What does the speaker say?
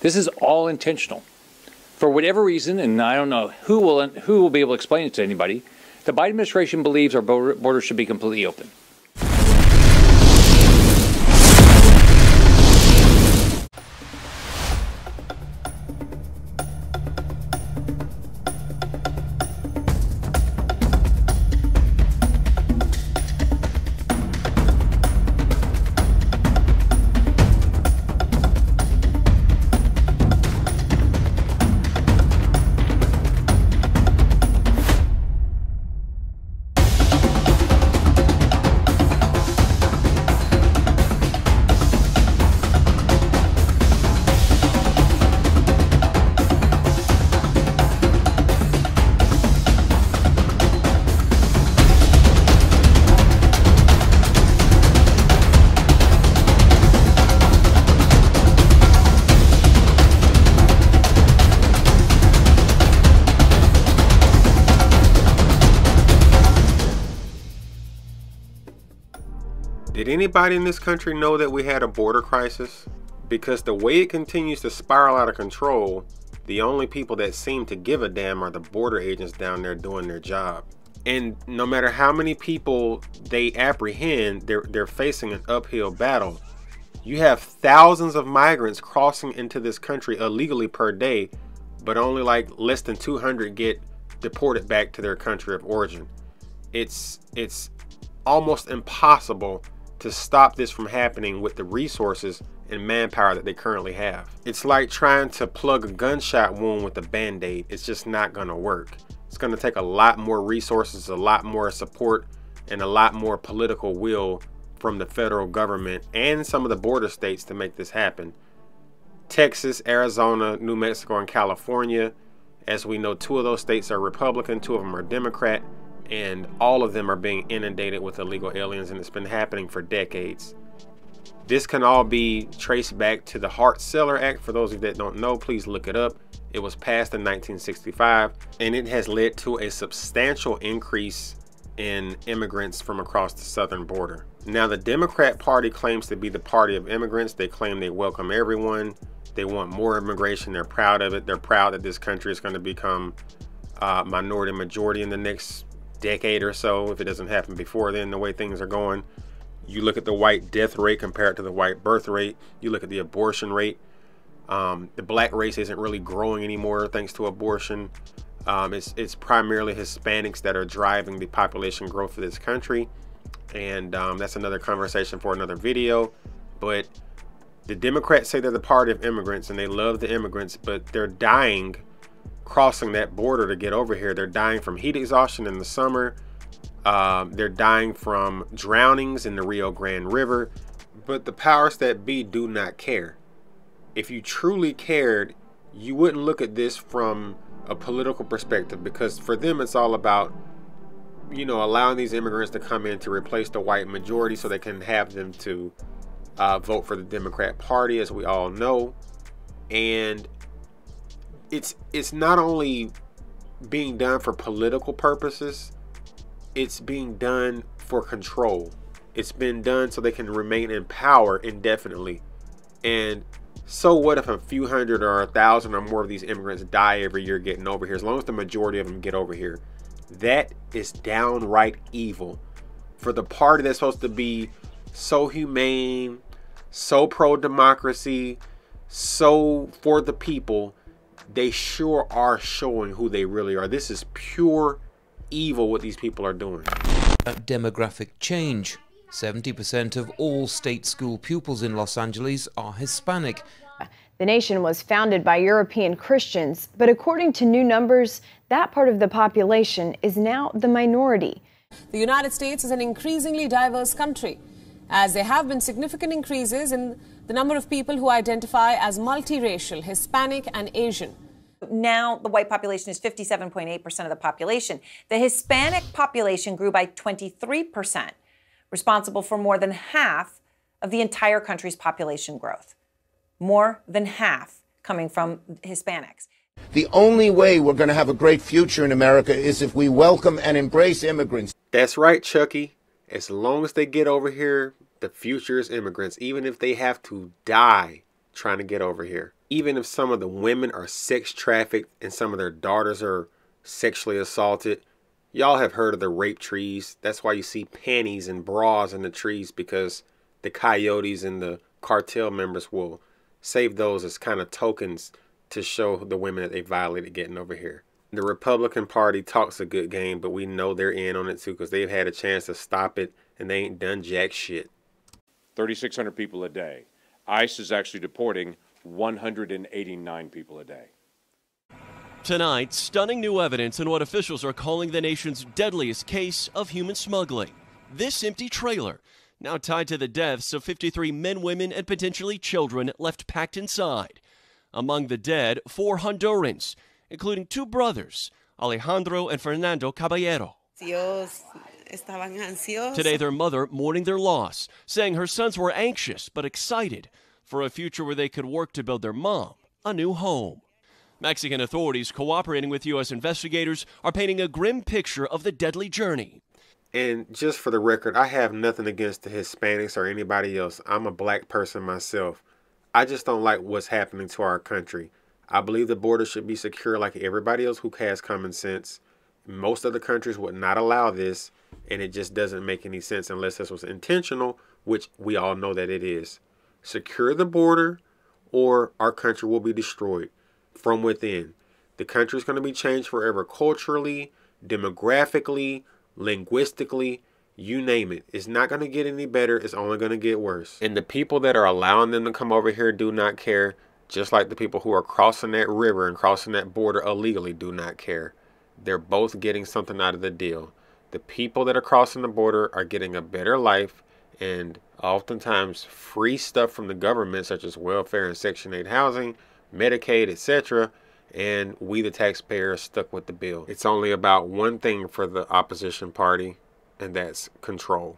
This is all intentional. For whatever reason, and I don't know who will be able to explain it to anybody, the Biden administration believes our border should be completely open. Did anybody in this country know that we had a border crisis? Because the way it continues to spiral out of control, the only people that seem to give a damn are the border agents down there doing their job. And no matter how many people they apprehend, they're facing an uphill battle. You have thousands of migrants crossing into this country illegally per day, but only like less than 200 get deported back to their country of origin. It's almost impossible to stop this from happening with the resources and manpower that they currently have. It's like trying to plug a gunshot wound with a band-aid. It's just not gonna work. It's gonna take a lot more resources, a lot more support, and a lot more political will from the federal government and some of the border states to make this happen. Texas, Arizona, New Mexico, and California, as we know, 2 of those states are Republican, 2 of them are Democrat, and all of them are being inundated with illegal aliens, and it's been happening for decades. This can all be traced back to the Hart-Celler Act. For those of you that don't know, please look it up. It was passed in 1965, and it has led to a substantial increase in immigrants from across the southern border. Now, the Democrat Party claims to be the party of immigrants. They claim they welcome everyone. They want more immigration. They're proud of it. They're proud that this country is going to become minority majority in the next decade or so, if it doesn't happen before then, the way things are going. You look at the white death rate compared to the white birth rate. You look at the abortion rate. The black race isn't really growing anymore thanks to abortion. It's primarily Hispanics that are driving the population growth of this country, and that's another conversation for another video. But the Democrats say they're the party of immigrants and they love the immigrants, but they're dying crossing that border to get over here. They're dying from heat exhaustion in the summer. They're dying from drownings in the Rio Grande River. But the powers that be do not care. If you truly cared, you wouldn't look at this from a political perspective, because for them it's all about, you know, allowing these immigrants to come in to replace the white majority so they can have them to vote for the Democrat Party, as we all know. And it's not only being done for political purposes, it's being done for control. It's been done so they can remain in power indefinitely. And so what if a few hundred or 1,000 or more of these immigrants die every year getting over here? As long as the majority of them get over here, that is downright evil. For the party that's supposed to be so humane, so pro-democracy, so for the people, they sure are showing who they really are. This is pure evil what these people are doing. Demographic change. 70% of all state school pupils in Los Angeles are Hispanic. The nation was founded by European Christians, but according to new numbers, that part of the population is now the minority. The United States is an increasingly diverse country, as there have been significant increases in the number of people who identify as multiracial, Hispanic and Asian. Now the white population is 57.8% of the population. The Hispanic population grew by 23%, responsible for more than half of the entire country's population growth. More than half coming from Hispanics. The only way we're going to have a great future in America is if we welcome and embrace immigrants. That's right, Chucky. As long as they get over here, the future is immigrants, even if they have to die trying to get over here. Even if some of the women are sex trafficked and some of their daughters are sexually assaulted, y'all have heard of the rape trees. That's why you see panties and bras in the trees, because the coyotes and the cartel members will save those as kind of tokens to show the women that they violated getting over here. The Republican Party talks a good game, but we know they're in on it too, because they've had a chance to stop it and they ain't done jack shit. 3,600 people a day. ICE is actually deporting 189 people a day. Tonight, stunning new evidence in what officials are calling the nation's deadliest case of human smuggling. This empty trailer, now tied to the deaths of 53 men, women, and potentially children left packed inside. Among the dead, 4 Hondurans, including 2 brothers, Alejandro and Fernando Caballero. Today, their mother mourning their loss, saying her sons were anxious but excited for a future where they could work to build their mom a new home. Mexican authorities cooperating with U.S. investigators are painting a grim picture of the deadly journey. And just for the record, I have nothing against the Hispanics or anybody else. I'm a black person myself. I just don't like what's happening to our country. I believe the border should be secure like everybody else who has common sense. Most other countries would not allow this, and it just doesn't make any sense unless this was intentional, which we all know that it is. Secure the border, or our country will be destroyed from within. The country is going to be changed forever, culturally, demographically, linguistically, you name it. It's not going to get any better. It's only going to get worse. And the people that are allowing them to come over here do not care, just like the people who are crossing that river and crossing that border illegally do not care. They're both getting something out of the deal. The people that are crossing the border are getting a better life and oftentimes free stuff from the government, such as welfare and Section 8 housing, Medicaid, etc. And we, the taxpayers, stuck with the bill. It's only about one thing for the opposition party, and that's control.